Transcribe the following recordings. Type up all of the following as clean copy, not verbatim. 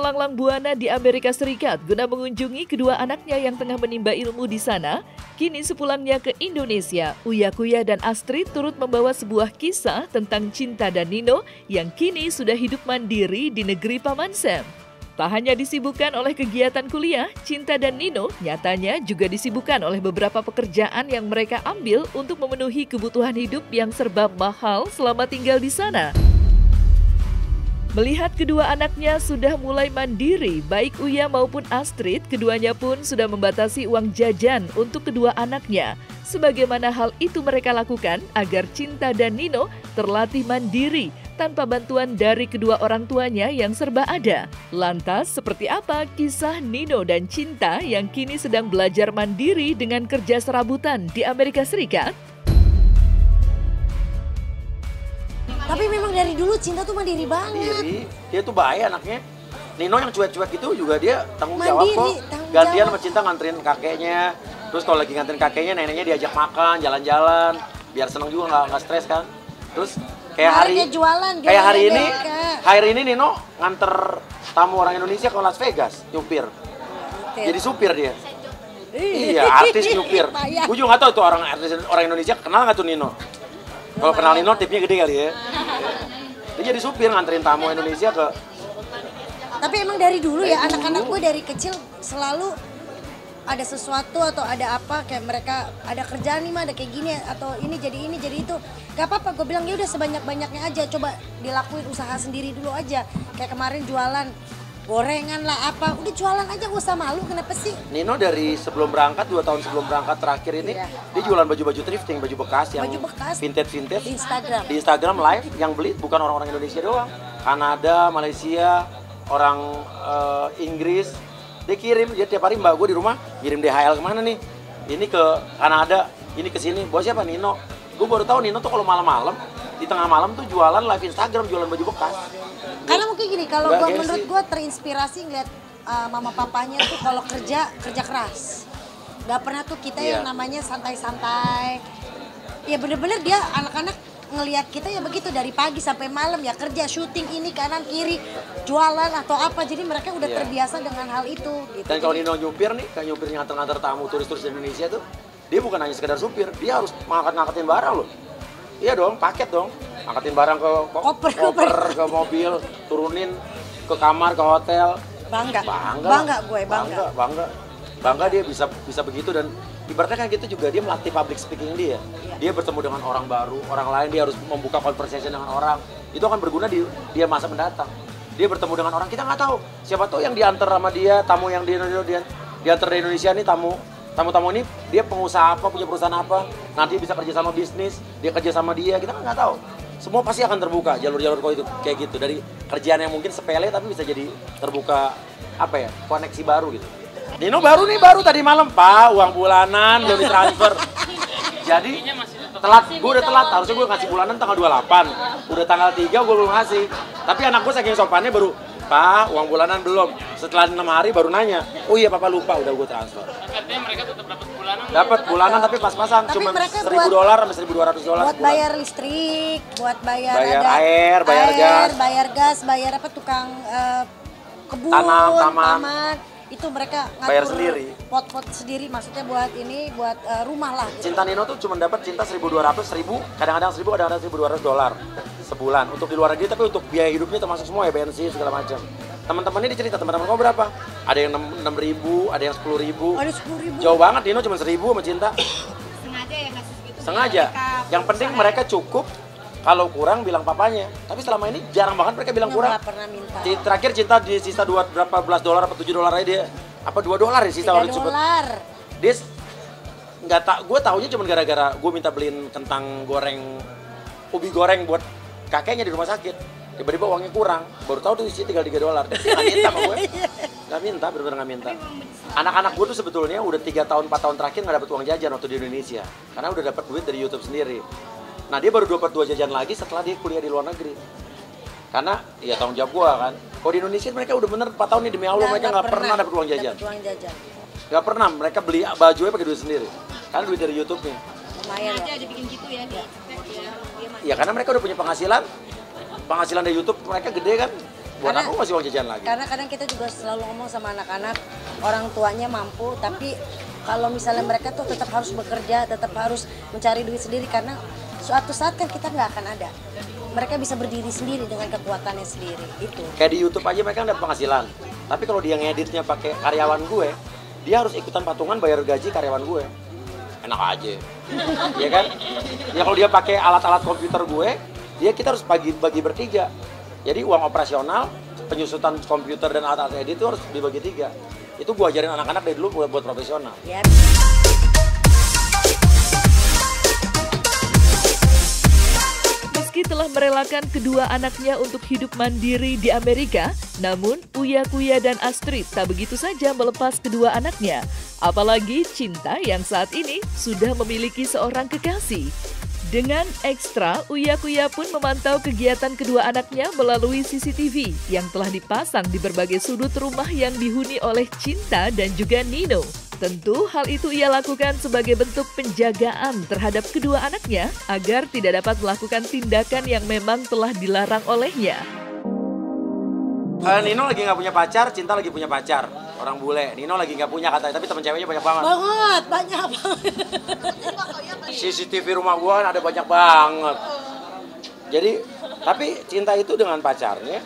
melanglang buana di Amerika Serikat guna mengunjungi kedua anaknya yang tengah menimba ilmu di sana. Kini sepulangnya ke Indonesia, Uya Kuya dan Astrid turut membawa sebuah kisah tentang Cinta dan Nino yang kini sudah hidup mandiri di negeri Paman Sam. Tak hanya disibukkan oleh kegiatan kuliah, Cinta dan Nino nyatanya juga disibukkan oleh beberapa pekerjaan yang mereka ambil untuk memenuhi kebutuhan hidup yang serba mahal selama tinggal di sana. Melihat kedua anaknya sudah mulai mandiri, baik Uya maupun Astrid, keduanya pun sudah membatasi uang jajan untuk kedua anaknya. Sebagaimana hal itu mereka lakukan agar Cinta dan Nino terlatih mandiri tanpa bantuan dari kedua orang tuanya yang serba ada. Lantas, seperti apa kisah Nino dan Cinta yang kini sedang belajar mandiri dengan kerja serabutan di Amerika Serikat? Tapi memang dari dulu Cinta tuh mandiri banget. Mandiri, dia tuh baik anaknya. Nino yang cuek-cuek itu juga dia tanggung jawab kok. Gantian sama Cinta nganterin kakeknya. Terus kalau lagi nganterin kakeknya, neneknya diajak makan, jalan-jalan. Biar seneng juga, nggak stres kan. Terus kayak hari ini Nino nganter tamu orang Indonesia ke Las Vegas, nyupir. Jadi supir dia. Iya, artis nyupir. Gue juga nggak tahu tuh orang Indonesia kenal nggak tuh Nino. Kalau kenal Nino tipnya gede kali ya. Dia jadi supir nganterin tamu Indonesia ke. Tapi emang dari dulu ya anak-anak gue dari kecil selalu ada sesuatu atau ada apa kayak mereka ada kerjaan nih mah ada kayak gini atau ini jadi itu. Gak apa-apa gue bilang ya udah sebanyak-banyaknya aja, coba dilakuin usaha sendiri dulu aja. Kayak kemarin jualan gorengan lah apa, udah jualan aja gak usah malu, kenapa sih? Nino dari sebelum berangkat, 2 tahun sebelum berangkat terakhir ini, dia jualan baju-baju thrifting, baju bekas yang vintage-vintage. Di Instagram live, yang beli bukan orang-orang Indonesia doang. Kanada, Malaysia, orang Inggris. Dia kirim, dia tiap hari mbak gue di rumah, kirim DHL kemana nih? Ini ke Kanada, ini ke sini. Bos siapa? Nino. Gue baru tahu Nino tuh kalau malam-malam, di tengah malam tuh jualan live Instagram, jualan baju bekas. Karena mungkin gini, kalau menurut gue terinspirasi ngeliat mama papanya tuh kalau kerja keras. Gak pernah tuh kita yang namanya santai-santai. Ya bener-bener dia anak-anak ngelihat kita ya begitu dari pagi sampai malam ya kerja, syuting ini kanan kiri, jualan atau apa. Jadi mereka udah terbiasa dengan hal itu. Gitu. Dan kalau Nino nyupir nih, kayak nyupir nganter-nganter tamu turis-turis di Indonesia tuh, dia bukan hanya sekedar supir, dia harus ngangkat-ngangkatin barang loh. Iya dong, paket dong. Angkatin barang ke koper, ke mobil, turunin ke kamar, ke hotel. Bangga dia bisa begitu. Dan ibaratnya kan gitu juga dia melatih public speaking dia. Dia bertemu dengan orang baru, orang lain, dia harus membuka conversation dengan orang. Itu akan berguna di dia masa mendatang. Dia bertemu dengan orang, kita nggak tahu. Siapa tahu yang diantar sama dia, tamu yang diantar dari Indonesia nih, tamu-tamu ini dia pengusaha apa, punya perusahaan apa, nanti bisa kerja sama bisnis, dia kerja sama dia, kita nggak tahu. Semua pasti akan terbuka jalur-jalur itu kayak gitu, dari kerjaan yang mungkin sepele tapi bisa jadi terbuka apa ya, koneksi baru gitu. Nino baru tadi malam, Pak, uang bulanan belum ditransfer. Jadi telat, gue udah telat, harusnya gue ngasih bulanan tanggal 28, udah tanggal 3 gue belum ngasih. Tapi anak gue saking sopannya baru, Pak, uang bulanan belum. Setelah 6 hari baru nanya, oh iya papa lupa, udah gue transfer. Artinya mereka tetap dapat bulanan? Dapat bulanan tapi pas-pasan, cuma $1.000 sampai $1.200 buat bayar listrik, buat bayar air, bayar gas. Bayar gas, bayar apa tukang kebun, taman. Itu mereka ngatur bayar sendiri. Pot-pot sendiri, maksudnya buat ini, buat rumah lah. Gitu. Cinta Nino tuh cuma dapat Cinta $1.200, kadang-kadang $1.200 sebulan untuk di luar negeri, tapi untuk biaya hidupnya termasuk semua ya, bensin segala macam. Teman-temannya dia cerita, teman-teman kamu berapa? Ada yang 6.000, ada yang 10.000. Ada 10.000. Jauh banget, Nino cuma 1.000 sama Cinta. Sengaja ya ngasih segitu. Sengaja. Yang penting mereka cukup. Kalau kurang bilang papanya, tapi selama ini jarang banget mereka bilang kurang. Nggak pernah minta. Terakhir Cinta di sisa berapa belas dolar atau $7 aja dia, apa $2 ya sisa waktu itu. Dia nggak tak, gue taunya cuma gara-gara gue minta beliin kentang goreng, ubi goreng buat kakeknya di rumah sakit. Tiba-tiba uangnya kurang, baru tahu tuh isi tinggal $3. Dia nggak minta sama gue, nggak minta, bener-bener nggak minta. Anak-anak gue tuh sebetulnya udah 3 tahun 4 tahun terakhir nggak dapet uang jajan waktu di Indonesia, karena udah dapet duit dari YouTube sendiri. Nah dia baru dapat 2 jajan lagi setelah dia kuliah di luar negeri. Karena ya tanggung jawab gua kan. Kalau di Indonesia mereka udah bener 4 tahun nih demi Allah mereka nggak pernah dapat uang jajan. Nggak pernah, mereka beli bajunya pakai duit sendiri. Karena duit dari YouTube-nya. Lumayan aja dibikin gitu ya, ya karena mereka udah punya penghasilan. Penghasilan dari YouTube mereka gede kan. Buat aku masih uang jajan lagi. Karena kadang kita juga selalu ngomong sama anak-anak, orang tuanya mampu, tapi kalau misalnya mereka tuh tetap harus bekerja, tetap harus mencari duit sendiri, karena suatu saat kan kita nggak akan ada. Mereka bisa berdiri sendiri dengan kekuatannya sendiri, itu. Kayak di YouTube aja mereka dapat penghasilan. Tapi kalau dia ngeditnya pakai karyawan gue, dia harus ikutan patungan bayar gaji karyawan gue. Enak aja. Iya kan? Ya kalau dia pakai alat-alat komputer gue, kita harus bagi bertiga. Jadi uang operasional, penyusutan komputer dan alat-alat edit itu harus dibagi 3. Itu gue ajarin anak-anak dari dulu buat profesional. Yep. Meski telah merelakan kedua anaknya untuk hidup mandiri di Amerika, namun Uya Kuya dan Astrid tak begitu saja melepas kedua anaknya. Apalagi Cinta yang saat ini sudah memiliki seorang kekasih. Dengan ekstra, Uya Kuya pun memantau kegiatan kedua anaknya melalui CCTV yang telah dipasang di berbagai sudut rumah yang dihuni oleh Cinta dan juga Nino. Tentu hal itu ia lakukan sebagai bentuk penjagaan terhadap kedua anaknya agar tidak dapat melakukan tindakan yang memang telah dilarang olehnya. Nino lagi nggak punya pacar, Cinta lagi punya pacar. Orang bule, Nino lagi nggak punya katanya, tapi teman ceweknya banyak banget. Banyak banget. CCTV rumah gua kan ada banyak banget. Jadi, tapi Cinta itu dengan pacarnya,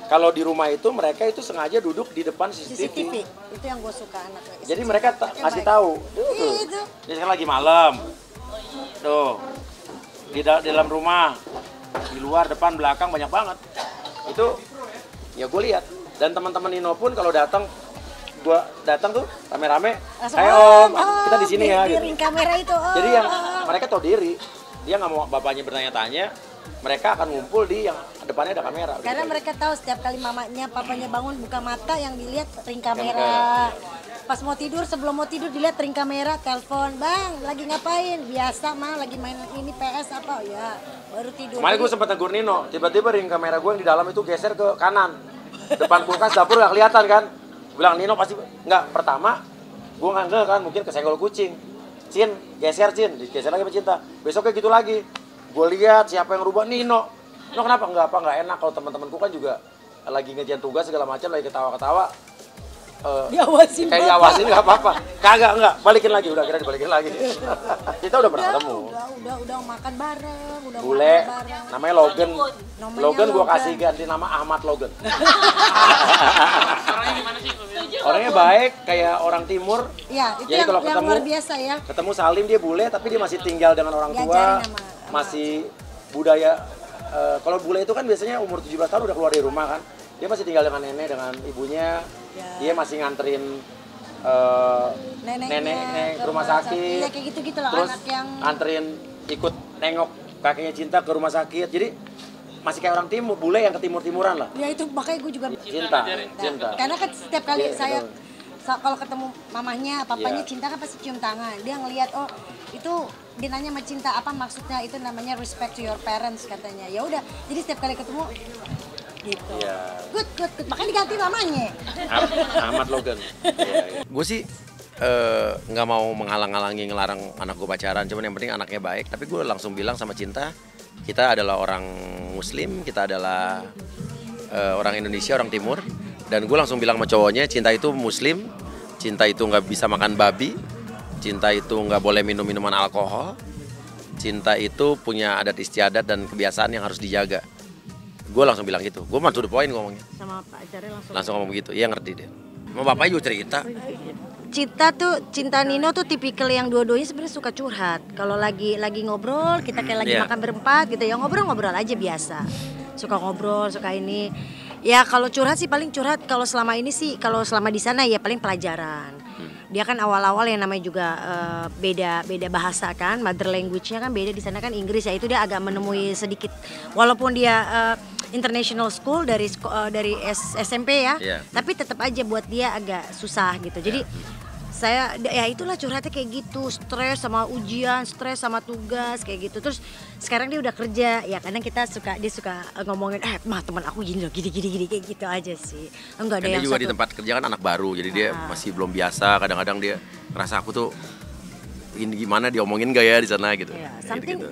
kalau di rumah itu mereka itu sengaja duduk di depan CCTV. Itu yang gue suka anaknya. Jadi mereka kasih tahu. Itu. Jadi sekarang lagi malam. Tuh. Di dalam rumah, di luar, depan, belakang banyak banget. Itu ya gue lihat. Dan teman-teman Nino pun kalau datang, gue datang tuh rame-rame. Ayo Om, kita di sini ya. Di Gitu. ring kamera itu. Jadi yang mereka tahu diri. Dia nggak mau bapaknya bertanya-tanya. Mereka akan ngumpul di yang depannya ada kamera. Karena mereka tahu setiap kali mamanya, papanya bangun buka mata yang dilihat ring kamera. Pas mau tidur, sebelum mau tidur dilihat ring kamera, telepon, "Bang, lagi ngapain?" Biasa mah lagi main ini PS apa? Ya, baru tidur. Kemarin gue sempat tegur Nino, tiba-tiba ring kamera gue yang di dalam itu geser ke kanan. Depan kulkas dapur nggak kelihatan kan? Bilang Nino pasti nggak. Pertama, gue nggak kan, mungkin kesenggol kucing. Cin, geser Cin, digeser lagi sama Cinta. Besoknya gitu lagi. Gue lihat siapa yang rubah, Nino. Nino kenapa? Nggak enak kalau teman-temanku kan juga lagi ngerjain tugas segala macam, lagi ketawa-ketawa. Diawasin. Kayak diawasin nggak apa-apa. Kagak, balikin lagi, udah kira dibalikin lagi. Kita udah pernah ketemu. Udah makan bareng, udah Bule, makan bareng. namanya Logan. Namanya Logan gue Logan. kasih ganti nama Ahmad Logan. Orangnya gimana sih? Orangnya baik, kayak orang timur. Iya, itu Jadi kalau yang ketemu, luar biasa ya. Ketemu Salim dia bule, tapi dia masih tinggal dengan orang tua. Diajarin sama Masih budaya. Kalau bule itu kan biasanya umur 17 tahun udah keluar dari rumah kan. Dia masih tinggal dengan nenek, dengan ibunya. Ya. Dia masih nganterin nenek ke rumah sakit. Iya, kayak gitu-gitu lah, Terus anak yang nganterin ikut nengok kakeknya Cinta ke rumah sakit. Jadi masih kayak orang timur, bule yang ke timur-timuran lah. ya itu makanya gue juga Cinta. karena kan setiap kali Iya, saya betul. kalau ketemu mamahnya, papanya Iya. Cinta kan pasti cium tangan. Dia ngelihat, oh itu dia nanya sama Cinta apa maksudnya, itu namanya respect to your parents katanya. Ya udah, jadi setiap kali ketemu gitu. Iya. Good. Makanya diganti namanya. Ahmad Logan. Gue sih nggak mau menghalang-halangi ngelarang anak gue pacaran, cuman yang penting anaknya baik. Tapi gue langsung bilang sama Cinta, kita adalah orang Muslim, kita adalah orang Indonesia, orang Timur. Dan gue langsung bilang sama cowoknya, Cinta itu Muslim, Cinta itu nggak bisa makan babi, Cinta itu nggak boleh minum minuman alkohol, Cinta itu punya adat istiadat dan kebiasaan yang harus dijaga. Gue langsung bilang gitu, gue to the point ngomongnya. Sama pacarnya Langsung ngomong begitu, iya ngerti dia. Mau bapaknya juga cerita. Cinta Nino tuh tipikal yang dua-duanya sebenarnya suka curhat. Kalau lagi ngobrol, kita kayak lagi Iya. makan berempat gitu ya, ngobrol aja biasa. Suka ngobrol, suka ini. Ya kalau curhat sih paling curhat kalau selama ini sih, kalau selama di sana ya paling pelajaran. Dia kan awal-awal yang namanya juga beda bahasa kan, mother language-nya kan beda, di sana kan Inggris ya, itu dia agak menemui sedikit. Walaupun dia international school dari SMP ya, Iya. tapi tetap aja buat dia agak susah gitu. Jadi saya ya itulah curhatnya kayak gitu, stres sama ujian, stres sama tugas kayak gitu. Terus sekarang dia udah kerja, ya kadang dia suka ngomongin, mah teman aku gini loh, gini kayak gitu aja sih. Enggak ada Kan dia yang juga satu. di tempat kerja kan anak baru, jadi dia masih belum biasa. Kadang-kadang dia ngerasa aku tuh ini gimana diomongin gak ya di sana gitu. Ya, Gitu-gitu. something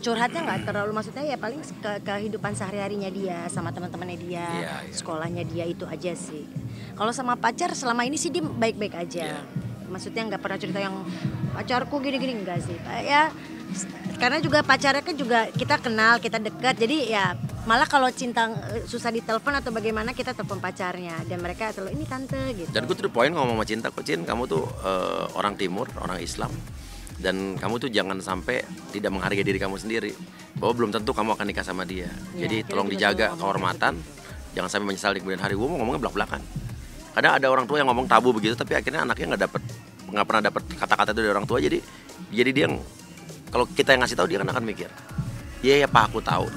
curhatnya nggak terlalu, maksudnya ya paling ke kehidupan sehari-harinya dia sama teman-temannya dia, sekolahnya dia, itu aja sih. Kalau sama pacar selama ini sih dia baik-baik aja. Maksudnya nggak pernah cerita yang pacarku gini-gini, enggak sih. Ya karena juga pacarnya kan juga kita kenal, kita dekat. Jadi ya malah kalau cinta susah ditelepon atau bagaimana, kita telepon pacarnya dan mereka selalu ini tante gitu. Dan gue tuh poin ngomong sama Cinta, kok Cin, kamu tuh orang timur, orang Islam, dan kamu tuh jangan sampai tidak menghargai diri kamu sendiri, bahwa belum tentu kamu akan nikah sama dia. Jadi tolong dijaga kehormatan, jangan sampai menyesal di kemudian hari. Gue mau ngomongnya belak-belakan. Kadang ada orang tua yang ngomong tabu begitu, tapi akhirnya anaknya nggak pernah dapat kata-kata itu dari orang tua. Jadi dia kalau kita yang ngasih tahu, dia kan akan mikir, iya ya Pak, aku tahu.